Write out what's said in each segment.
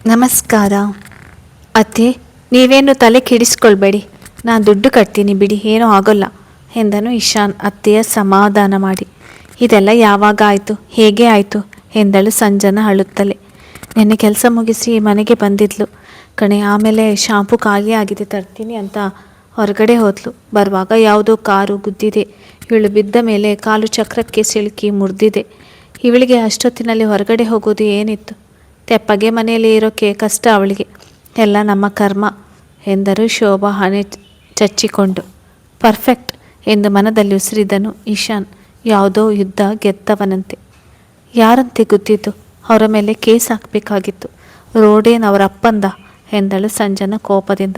ನಮಸ್ಕಾರ ಅತ್ತೆ. ನೀವೇನು ತಲೆ ಕೆಡಿಸ್ಕೊಳ್ಬೇಡಿ, ನಾನು ದುಡ್ಡು ಕಟ್ತೀನಿ ಬಿಡಿ, ಏನೂ ಆಗೋಲ್ಲ ಎಂದನು ಇಶಾನ್ ಅತ್ತೆಯ ಸಮಾಧಾನ ಮಾಡಿ. ಇದೆಲ್ಲ ಯಾವಾಗ ಆಯಿತು, ಹೇಗೆ ಆಯಿತು ಎಂದಳು ಸಂಜನಾ ಅಳುತ್ತಲೇ. ನಿನ್ನೆ ಕೆಲಸ ಮುಗಿಸಿ ಮನೆಗೆ ಬಂದಿದ್ಲು ಕಣೆ. ಆಮೇಲೆ ಶಾಂಪು ಖಾಲಿ ಆಗಿದೆ ತರ್ತೀನಿ ಅಂತ ಹೊರಗಡೆ ಹೋದ್ಲು. ಬರುವಾಗ ಯಾವುದೋ ಕಾರು ಗುದ್ದಿದೆ. ಇವಳು ಬಿದ್ದ ಮೇಲೆ ಕಾಲು ಚಕ್ರಕ್ಕೆ ಸಿಲುಕಿ ಮುರಿದಿದೆ. ಇವಳಿಗೆ ಅಷ್ಟೊತ್ತಿನಲ್ಲಿ ಹೊರಗಡೆ ಹೋಗೋದು ಏನಿತ್ತು? ತೆಪ್ಪಗೆ ಮನೆಯಲ್ಲಿ ಇರೋಕ್ಕೆ ಕಷ್ಟ ಅವಳಿಗೆ. ಎಲ್ಲ ನಮ್ಮ ಕರ್ಮ ಎಂದರು ಶೋಭಾ ಹಣೆ ಚಚ್ಚಿಕೊಂಡು. ಪರ್ಫೆಕ್ಟ್ ಎಂದು ಮನದಲ್ಲಿ ಉಸಿರಿದನು ಇಶಾನ್. ಯಾವುದೋ ಯುದ್ಧ ಗೆದ್ದವನಂತೆ. ಯಾರಂತೆ ಗುದ್ದಿದ್ದು? ಅವರ ಮೇಲೆ ಕೇಸ್ ಹಾಕಬೇಕಾಗಿತ್ತು. ರೋಡೇನ್ ಅವರ ಅಪ್ಪಂದ ಎಂದಳು ಸಂಜನಾ ಕೋಪದಿಂದ.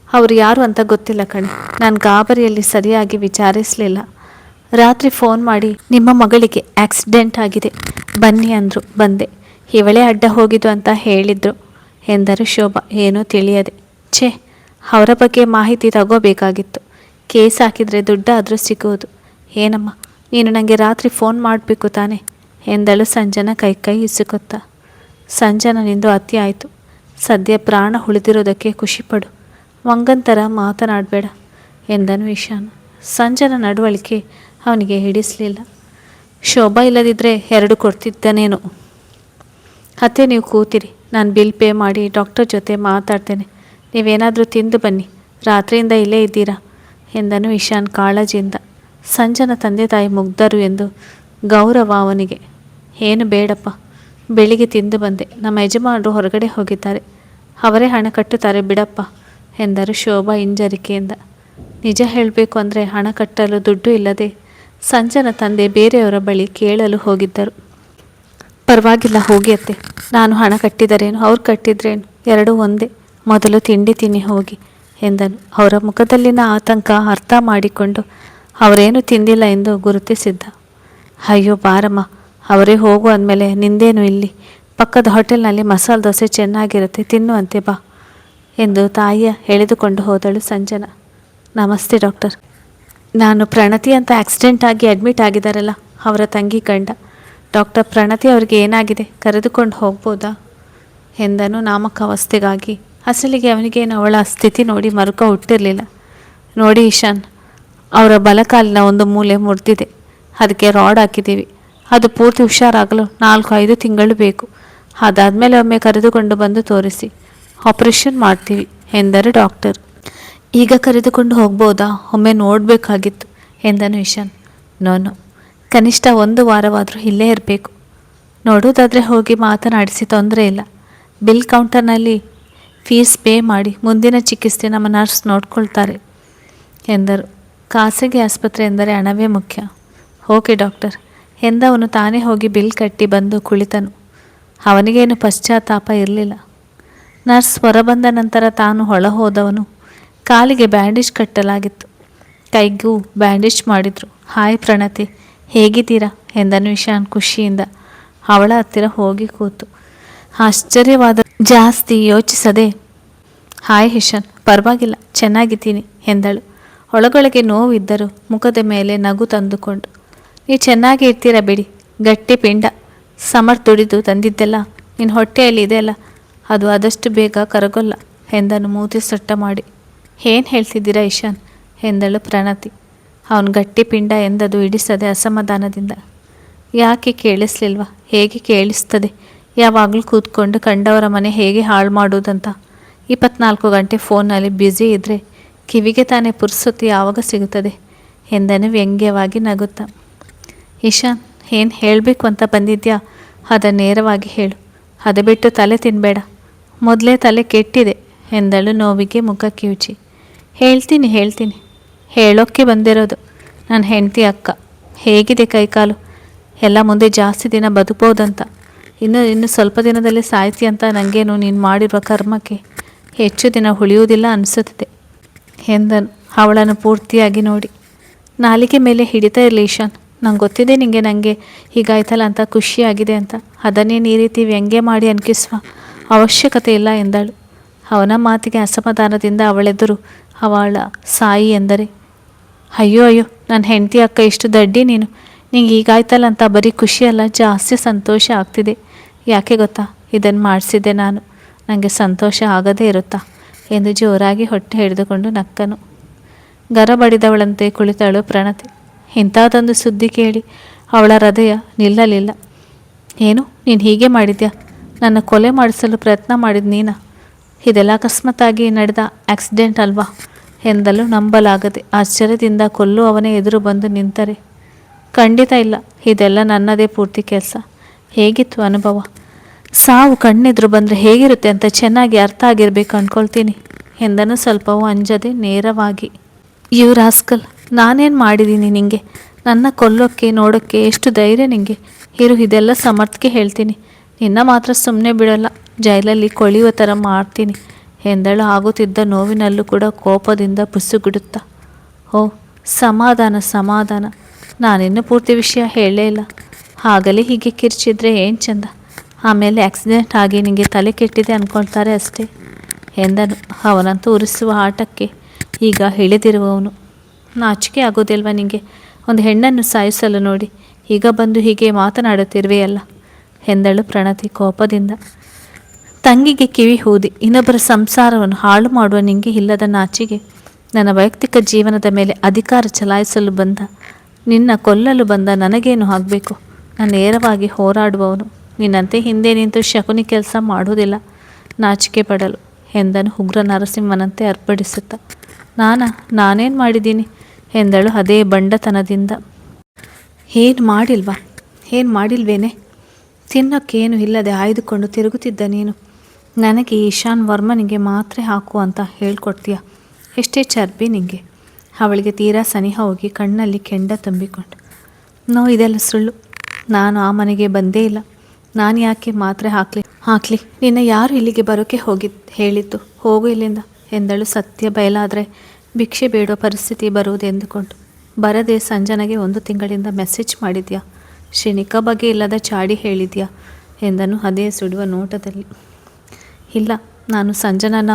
ಅವರು ಯಾರು ಅಂತ ಗೊತ್ತಿಲ್ಲ ಕಣೆ. ನಾನು ಗಾಬರಿಯಲ್ಲಿ ಸರಿಯಾಗಿ ವಿಚಾರಿಸಲಿಲ್ಲ. ರಾತ್ರಿ ಫೋನ್ ಮಾಡಿ ನಿಮ್ಮ ಮಗಳಿಗೆ ಆಕ್ಸಿಡೆಂಟ್ ಆಗಿದೆ ಬನ್ನಿ ಅಂದರು, ಬಂದೆ. ಇವಳೇ ಅಡ್ಡ ಹೋಗಿದ್ದು ಅಂತ ಹೇಳಿದ್ರು ಎಂದರು ಶೋಭಾ ಏನೂ ತಿಳಿಯದೆ. ಛೇ, ಅವರ ಬಗ್ಗೆ ಮಾಹಿತಿ ತಗೋಬೇಕಾಗಿತ್ತು. ಕೇಸ್ ಹಾಕಿದರೆ ದುಡ್ಡಾದರೂ ಸಿಗೋದು. ಏನಮ್ಮ, ನೀನು ನನಗೆ ರಾತ್ರಿ ಫೋನ್ ಮಾಡಬೇಕು ತಾನೆ ಎಂದಳು ಸಂಜನಾ ಕೈ ಇಸುಕೊತ್ತ. ಸಂಜನನಿಂದು ಅತಿ ಆಯಿತು. ಸದ್ಯ ಪ್ರಾಣ ಉಳಿದಿರೋದಕ್ಕೆ ಖುಷಿಪಡು, ಮಂಗಂತರ ಮಾತನಾಡಬೇಡ ಎಂದನು ಇಶಾನ್. ಸಂಜನಾ ನಡವಳಿಕೆ ಅವನಿಗೆ ಹಿಡಿಸಲಿಲ್ಲ. ಶೋಭಾ ಇಲ್ಲದಿದ್ದರೆ 2 ಕೊಡ್ತಿದ್ದನೇನು. ಅತ್ತೆ, ನೀವು ಕೂತಿರಿ, ನಾನು ಬಿಲ್ ಪೇ ಮಾಡಿ ಡಾಕ್ಟರ್ ಜೊತೆ ಮಾತಾಡ್ತೇನೆ. ನೀವೇನಾದರೂ ತಿಂದು ಬನ್ನಿ, ರಾತ್ರಿಯಿಂದ ಇಲ್ಲೇ ಇದ್ದೀರಾ ಎಂದನು ಇಶಾನ್ ಕಾಳಜಿಯಿಂದ. ಸಂಜನಾ ತಂದೆ ತಾಯಿ ಮುಗ್ಧರು ಎಂದು ಗೌರವ ಅವನಿಗೆ. ಏನು ಬೇಡಪ್ಪ, ಬೆಳಿಗ್ಗೆ ತಿಂದು ಬಂದೆ. ನಮ್ಮ ಯಜಮಾನರು ಹೊರಗಡೆ ಹೋಗಿದ್ದಾರೆ, ಅವರೇ ಹಣ ಕಟ್ಟುತ್ತಾರೆ ಬಿಡಪ್ಪ ಎಂದರು ಶೋಭಾ ಹಿಂಜರಿಕೆಯಿಂದ. ನಿಜ ಹೇಳಬೇಕು ಅಂದರೆ ಹಣ ಕಟ್ಟಲು ದುಡ್ಡು ಇಲ್ಲದೆ ಸಂಜನಾ ತಂದೆ ಬೇರೆಯವರ ಬಳಿ ಕೇಳಲು ಹೋಗಿದ್ದರು. ಪರವಾಗಿಲ್ಲ ಹೋಗಿ ಅತ್ತೆ, ನಾನು ಹಣ ಕಟ್ಟಿದರೇನು ಅವ್ರು ಕಟ್ಟಿದ್ರೇನು, ಎರಡೂ ಒಂದೇ. ಮೊದಲು ತಿಂಡಿ ತಿನ್ನಿ ಹೋಗಿ ಎಂದನು. ಅವರ ಮುಖದಲ್ಲಿನ ಆತಂಕ ಅರ್ಥ ಮಾಡಿಕೊಂಡು ಅವರೇನು ತಿಂದಿಲ್ಲ ಎಂದು ಗುರುತಿಸಿದ್ದ. ಅಯ್ಯೋ ಬಾರಮ್ಮ, ಅವರೇ ಹೋಗು ಅಂದಮೇಲೆ ನಿಂದೇನು ಇಲ್ಲಿ. ಪಕ್ಕದ ಹೋಟೆಲ್ನಲ್ಲಿ ಮಸಾಲೆ ದೋಸೆ ಚೆನ್ನಾಗಿರುತ್ತೆ, ತಿನ್ನುವಂತೆ ಬಾ ಎಂದು ತಾಯಿಯ ಎಳೆದುಕೊಂಡು ಹೋದಳು ಸಂಜನಾ. ನಮಸ್ತೆ ಡಾಕ್ಟರ್. ನಾನು ಪ್ರಣತಿ ಅಂತ ಆಕ್ಸಿಡೆಂಟ್ ಆಗಿ ಅಡ್ಮಿಟ್ ಆಗಿದ್ದಾರಲ್ಲ, ಅವರ ತಂಗಿ ಗಂಡ. ಡಾಕ್ಟರ್, ಪ್ರಣತಿ ಅವರಿಗೆ ಏನಾಗಿದೆ, ಕರೆದುಕೊಂಡು ಹೋಗ್ಬೋದಾ ಎಂದನು ನಾಮಕಾವಸ್ಥೆಗಾಗಿ. ಅಸಲಿಗೆ ಅವನಿಗೇನು ಅವಳ ಸ್ಥಿತಿ ನೋಡಿ ಮರುಕ ಹುಟ್ಟಿರಲಿಲ್ಲ. ನೋಡಿ ಇಶಾನ್, ಅವರ ಬಲಕಾಲಿನ ಒಂದು ಮೂಲೆ ಮುರಿದಿದೆ, ಅದಕ್ಕೆ ರಾಡ್ ಹಾಕಿದ್ದೀವಿ. ಅದು ಪೂರ್ತಿ ಹುಷಾರಾಗಲು 4-5 ತಿಂಗಳು ಬೇಕು. ಅದಾದಮೇಲೆ ಒಮ್ಮೆ ಕರೆದುಕೊಂಡು ಬಂದು ತೋರಿಸಿ ಆಪರೇಷನ್ ಮಾಡ್ತೀವಿ ಎಂದರು ಡಾಕ್ಟರ್. ಈಗ ಕರೆದುಕೊಂಡು ಹೋಗ್ಬೋದಾ, ಒಮ್ಮೆ ನೋಡಬೇಕಾಗಿತ್ತು ಎಂದನು ಇಶಾನ್. ನೋನು, ಕನಿಷ್ಠ 1 ವಾರವಾದರೂ ಇಲ್ಲೇ ಇರಬೇಕು. ನೋಡೋದಾದರೆ ಹೋಗಿ ಮಾತನಾಡಿಸಿ, ತೊಂದರೆ ಇಲ್ಲ. ಬಿಲ್ ಕೌಂಟರ್ನಲ್ಲಿ ಫೀಸ್ ಪೇ ಮಾಡಿ ಮುಂದಿನ ಚಿಕಿತ್ಸೆ ನಮ್ಮ ನರ್ಸ್ ನೋಡ್ಕೊಳ್ತಾರೆ ಎಂದರು. ಖಾಸಗಿ ಆಸ್ಪತ್ರೆ ಎಂದರೆ ಹಣವೇ ಮುಖ್ಯ. ಓಕೆ ಡಾಕ್ಟರ್ ಎಂದವನು ತಾನೇ ಹೋಗಿ ಬಿಲ್ ಕಟ್ಟಿ ಬಂದು ಕುಳಿತನು. ಅವನಿಗೇನು ಪಶ್ಚಾತ್ತಾಪ ಇರಲಿಲ್ಲ. ನರ್ಸ್ ಹೊರಬಂದ ನಂತರ ತಾನು ಒಳ ಹೋದವನು. ಕಾಲಿಗೆ ಬ್ಯಾಂಡೇಜ್ ಕಟ್ಟಲಾಗಿತ್ತು, ಕೈಗೂ ಬ್ಯಾಂಡೇಜ್ ಮಾಡಿದರು. ಹಾಯ್ ಪ್ರಣತಿ, ಹೇಗಿದ್ದೀರಾ ಎಂದನು ಇಶಾನ್ ಖುಷಿಯಿಂದ. ಅವಳ ಹತ್ತಿರ ಹೋಗಿ ಕೂತು ಆಶ್ಚರ್ಯವಾದ. ಜಾಸ್ತಿ ಯೋಚಿಸದೆ, ಹಾಯ್ ಇಶಾನ್, ಪರವಾಗಿಲ್ಲ, ಚೆನ್ನಾಗಿದ್ದೀನಿ ಎಂದಳು. ಒಳಗೊಳಗೆ ನೋವಿದ್ದರೂ ಮುಖದ ಮೇಲೆ ನಗು ತಂದುಕೊಂಡು. ನೀವು ಚೆನ್ನಾಗಿ ಇರ್ತೀರ ಬಿಡಿ, ಗಟ್ಟಿ ಪಿಂಡ. ಸಮರ್ ದುಡಿದು ತಂದಿದ್ದೆಲ್ಲ ನಿನ್ನ ಹೊಟ್ಟೆಯಲ್ಲಿ ಇದೆಯಲ್ಲ, ಅದು ಆದಷ್ಟು ಬೇಗ ಕರಗೋಲ್ಲ ಎಂದನು ಮೂತಿ ಸೊಟ್ಟ ಮಾಡಿ. ಏನು ಹೇಳ್ತಿದ್ದೀರಾ ಇಶಾನ್ ಎಂದಳು ಪ್ರಣತಿ. ಅವನು ಗಟ್ಟಿ ಪಿಂಡ ಎಂದದು ಇಡಿಸದೆ ಅಸಮಾಧಾನದಿಂದ. ಯಾಕೆ ಕೇಳಿಸ್ಲಿಲ್ವಾ? ಹೇಗೆ ಕೇಳಿಸ್ತದೆ? ಯಾವಾಗಲೂ ಕೂತ್ಕೊಂಡು ಕಂಡವರ ಮನೆ ಹೇಗೆ ಹಾಳು ಮಾಡೋದಂತ 24 ಗಂಟೆ ಫೋನ್ನಲ್ಲಿ ಬ್ಯುಸಿ ಇದ್ದರೆ ಕಿವಿಗೆ ತಾನೇ ಪುರ್ಸೊತ್ತು ಯಾವಾಗ ಸಿಗುತ್ತದೆ ಎಂದನು ವ್ಯಂಗ್ಯವಾಗಿ ನಗುತ್ತಾ. ಇಶಾನ್, ಏನು ಹೇಳಬೇಕು ಅಂತ ಬಂದಿದ್ಯಾ ಅದನ್ನು ನೇರವಾಗಿ ಹೇಳು, ಅದು ಬಿಟ್ಟು ತಲೆ ತಿನ್ನಬೇಡ. ಮೊದಲೇ ತಲೆ ಕೆಟ್ಟಿದೆ ಎಂದಳು ನೋವಿಗೆ ಮುಖ ಕಿವುಚಿ. ಹೇಳ್ತೀನಿ ಹೇಳೋಕ್ಕೆ ಬಂದಿರೋದು. ನನ್ನ ಹೆಂಡತಿ ಅಕ್ಕ ಹೇಗಿದೆ ಕೈಕಾಲು ಎಲ್ಲ, ಮುಂದೆ ಜಾಸ್ತಿ ದಿನ ಬದುಕ್ಬೋದಂತ. ಇನ್ನು ಸ್ವಲ್ಪ ದಿನದಲ್ಲಿ ಸಾಯ್ತಿ ಅಂತ ನನಗೇನು ನೀನು ಮಾಡಿರುವ ಕರ್ಮಕ್ಕೆ ಹೆಚ್ಚು ದಿನ ಉಳಿಯುವುದಿಲ್ಲ ಅನಿಸುತ್ತದೆ ಎಂದನು ಅವಳನ್ನು ಪೂರ್ತಿಯಾಗಿ ನೋಡಿ. ನಾಲಿಗೆ ಮೇಲೆ ಹಿಡಿತಾ ಇರಲಿ ಇಶಾನ್, ನಂಗೆ ಗೊತ್ತಿದೆ ನನಗೆ ಹೀಗಾಯ್ತಲ್ಲ ಅಂತ ಖುಷಿಯಾಗಿದೆ ಅಂತ. ಅದನ್ನೇನು ಈ ರೀತಿ ವ್ಯಂಗ್ಯ ಮಾಡಿ ಅನ್ಕಿಸುವ ಅವಶ್ಯಕತೆ ಇಲ್ಲ ಎಂದಳು. ಅವನ ಮಾತಿಗೆ ಅಸಮಾಧಾನದಿಂದ ಅವಳೆದುರು ಅವಳ ಸಾಯಿ ಎಂದರೆ, ಅಯ್ಯೋ ನನ್ನ ಹೆಂಡತಿ ಅಕ್ಕ, ಎಷ್ಟು ದಡ್ಡಿ ನೀನು. ನಿಂಗೆ ಹೀಗಾಯ್ತಲ್ಲ ಅಂತ ಬರೀ ಖುಷಿಯಲ್ಲ, ಜಾಸ್ತಿ ಸಂತೋಷ ಆಗ್ತಿದೆ. ಯಾಕೆ ಗೊತ್ತಾ, ಇದನ್ನು ಮಾಡಿಸಿದ್ದೆ ನಾನು, ನನಗೆ ಸಂತೋಷ ಆಗದೇ ಇರುತ್ತಾ ಎಂದು ಜೋರಾಗಿ ಹೊಟ್ಟೆ ಹಿಡಿದುಕೊಂಡು ನಕ್ಕನು. ಗರಬಡಿದವಳಂತೆ ಕುಳಿತಳು ಪ್ರಣತಿ. ಇಂಥದ್ದೊಂದು ಸುದ್ದಿ ಕೇಳಿ ಅವಳ ಹೃದಯ ನಿಲ್ಲಲಿಲ್ಲ. ಏನು, ನೀನು ಹೀಗೆ ಮಾಡಿದ್ಯಾ? ನನ್ನ ಕೊಲೆ ಮಾಡಿಸಲು ಪ್ರಯತ್ನ ಮಾಡಿದ ನೀನಾ? ಇದೆಲ್ಲ ಅಕಸ್ಮಾತ್ತಾಗಿ ನಡೆದ ಆಕ್ಸಿಡೆಂಟ್ ಅಲ್ವಾ ಎಂದಲು ನಂಬಲಾಗದೆ ಆಶ್ಚರ್ಯದಿಂದ ಕೊಲ್ಲುವವನೇ ಎದುರು ಬಂದು ನಿಂತರೆ. ಖಂಡಿತ ಇಲ್ಲ, ಇದೆಲ್ಲ ನನ್ನದೇ ಪೂರ್ತಿ ಕೆಲಸ. ಹೇಗಿತ್ತು ಅನುಭವ? ಸಾವು ಕಣ್ಣೆದುರು ಬಂದರೆ ಹೇಗಿರುತ್ತೆ ಅಂತ ಚೆನ್ನಾಗಿ ಅರ್ಥ ಆಗಿರಬೇಕು ಅಂದ್ಕೊಳ್ತೀನಿ ಎಂದನು ಸ್ವಲ್ಪವೂ ಅಂಜದೆ ನೇರವಾಗಿ. ಯು ರಾಸ್ಕಲ್, ನಾನೇನು ಮಾಡಿದ್ದೀನಿ ನಿಂಗೆ? ನನ್ನ ಕೊಲ್ಲೋಕ್ಕೆ ನೋಡೋಕ್ಕೆ ಎಷ್ಟು ಧೈರ್ಯ ನಿಂಗೆ? ಇರು, ಇದೆಲ್ಲ ಸಮರ್ಥಕ್ಕೆ ಹೇಳ್ತೀನಿ. ನಿನ್ನ ಮಾತ್ರ ಸುಮ್ಮನೆ ಬಿಡೋಲ್ಲ, ಜೈಲಲ್ಲಿ ಕೊಳೆಯುವ ಥರ ಮಾಡ್ತೀನಿ ಎಂದಳು ಆಗುತ್ತಿದ್ದ ನೋವಿನಲ್ಲೂ ಕೂಡ ಕೋಪದಿಂದ ಪುಸುಗುಡುತ್ತಾ. ಓ ಸಮಾಧಾನ ಸಮಾಧಾನ, ನಾನಿನ್ನೂ ಪೂರ್ತಿ ವಿಷಯ ಹೇಳಲೇ ಇಲ್ಲ. ಆಗಲೇ ಹೀಗೆ ಕಿರ್ಚಿದ್ರೆ ಏನು ಚಂದ. ಆಮೇಲೆ ಆಕ್ಸಿಡೆಂಟ್ ಆಗಿ ನಿಮಗೆ ತಲೆ ಕೆಟ್ಟಿದೆ ಅಂದ್ಕೊಳ್ತಾರೆ ಅಷ್ಟೇ ಎಂದನು. ಅವನಂತೂ ಉರಿಸುವ ಆಟಕ್ಕೆ ಈಗ ಇಳಿದಿರುವವನು. ನಾಚಿಕೆ ಆಗೋದಿಲ್ವ ನಿಮಗೆ? ಒಂದು ಹೆಣ್ಣನ್ನು ಸಾಯಿಸಲು ನೋಡಿ ಈಗ ಬಂದು ಹೀಗೆ ಮಾತನಾಡುತ್ತಿರುವೆಯಲ್ಲ ಎಂದಳು ಪ್ರಣತಿ ಕೋಪದಿಂದ. ತಂಗಿಗೆ ಕಿವಿ ಊದಿ ಇನ್ನೊಬ್ಬರ ಸಂಸಾರವನ್ನು ಹಾಳು ಮಾಡುವ ನಿಂಗೆ ಇಲ್ಲದ ನಾಚಿಗೆ? ನನ್ನ ವೈಯಕ್ತಿಕ ಜೀವನದ ಮೇಲೆ ಅಧಿಕಾರ ಚಲಾಯಿಸಲು ಬಂದ ನಿನ್ನ ಕೊಲ್ಲಲು ಬಂದ ನನಗೇನು ಆಗಬೇಕು? ನಾನು ನೇರವಾಗಿ ಹೋರಾಡುವವನು, ನಿನ್ನಂತೆ ಹಿಂದೆ ನಿಂತು ಶಕುನಿ ಕೆಲಸ ಮಾಡುವುದಿಲ್ಲ. ನಾಚಿಕೆ ಪಡಲು ಎಂದನು ಉಗ್ರ ನರಸಿಂಹನಂತೆ ಅರ್ಪಡಿಸುತ್ತ. ನಾನೇನು ಮಾಡಿದ್ದೀನಿ ಎಂದಳು ಅದೇ ಬಂಡತನದಿಂದ. ಏನು ಮಾಡಿಲ್ವೇನೆ? ತಿನ್ನೋಕ್ಕೇನು ಇಲ್ಲದೆ ಆಯ್ದುಕೊಂಡು ತಿರುಗುತ್ತಿದ್ದ ನೀನು ನನಗೆ ಈಶಾನ್ ವರ್ಮನಿಗೆ ಮಾತ್ರೆ ಹಾಕು ಅಂತ ಹೇಳ್ಕೊಡ್ತೀಯ? ಎಷ್ಟೇ ಚರ್ಬಿ ನಿಂಗೆ? ಅವಳಿಗೆ ತೀರಾ ಸನಿಹ ಹೋಗಿ ಕಣ್ಣಲ್ಲಿ ಕೆಂಡ ತುಂಬಿಕೊಂಡು. ಇದೆಲ್ಲ ಸುಳ್ಳು, ನಾನು ಆ ಮನೆಗೆ ಬಂದೇ ಇಲ್ಲ. ನಾನು ಯಾಕೆ ಮಾತ್ರೆ ಹಾಕಲಿ? ನಿನ್ನ ಯಾರು ಇಲ್ಲಿಗೆ ಬರೋಕ್ಕೆ ಹೇಳಿದ್ದು? ಹೋಗು ಇಲ್ಲಿಂದ ಎಂದಳು. ಸತ್ಯ ಬಯಲಾದರೆ ಭಿಕ್ಷೆ ಬೇಡೋ ಪರಿಸ್ಥಿತಿ ಬರುವುದು ಎಂದುಕೊಂಡು. ಬರದೆ ಸಂಜನೆಗೆ 1 ತಿಂಗಳಿಂದ ಮೆಸೇಜ್ ಮಾಡಿದ್ಯಾ? ಶ್ರೀನಿಕಾ ಬಗ್ಗೆ ಇಲ್ಲದ ಚಾಡಿ ಹೇಳಿದ್ಯಾ ಎಂದನು ಅದೇ ಸುಡುವ ನೋಟದಲ್ಲಿ. ಇಲ್ಲ, ನಾನು ಸಂಜನನ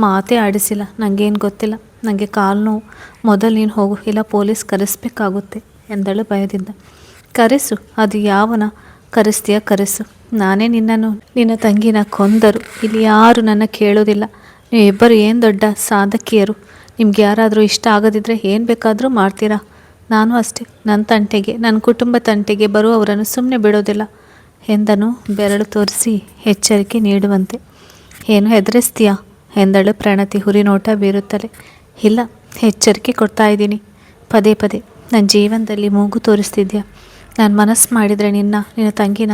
ಮಾತೇ ಆಡಿಸಿಲ್ಲ. ನನಗೇನು ಗೊತ್ತಿಲ್ಲ. ನನಗೆ ಕಾಲು ನೋವು. ಮೊದಲು ನೀನು ಹೋಗು, ಇಲ್ಲ ಪೊಲೀಸ್ ಕರೆಸಬೇಕಾಗುತ್ತೆ ಎಂದಳು ಭಯದಿಂದ. ಕರೆಸು, ಅದು ಯಾವನ ಕರೆಸ್ತೀಯ ಕರೆಸು. ನಾನೇ ನಿನ್ನ ತಂಗಿನ ಕೊಂದರು. ಇಲ್ಲಿ ಯಾರು ನನ್ನ ಕೇಳೋದಿಲ್ಲ. ನೀವಿಬ್ಬರು ಏನು ದೊಡ್ಡ ಸಾಧಕಿಯರು. ನಿಮ್ಗೆ ಯಾರಾದರೂ ಇಷ್ಟ ಆಗದಿದ್ದರೆ ಏನು ಬೇಕಾದರೂ ಮಾಡ್ತೀರಾ. ನಾನು ಅಷ್ಟೇ, ನನ್ನ ತಂಟೆಗೆ, ನನ್ನ ಕುಟುಂಬ ತಂಟೆಗೆ ಬರುವವರನ್ನು ಸುಮ್ಮನೆ ಬಿಡೋದಿಲ್ಲ ಎಂದನು ಬೆರಳು ತೋರಿಸಿ ಎಚ್ಚರಿಕೆ ನೀಡುವಂತೆ. ಏನು ಹೆದರಿಸ್ತೀಯಾ ಎಂದಳು ಪ್ರಣತಿ ಹುರಿ ನೋಟ ಬೀರುತ್ತಲೇ. ಇಲ್ಲ, ಎಚ್ಚರಿಕೆ ಕೊಡ್ತಾ ಇದ್ದೀನಿ. ಪದೇ ಪದೇ ನನ್ನ ಜೀವನದಲ್ಲಿ ಮೂಗು ತೋರಿಸ್ತಿದ್ಯಾ? ನಾನು ಮನಸ್ಸು ಮಾಡಿದರೆ ನಿನ್ನ ತಂಗಿನ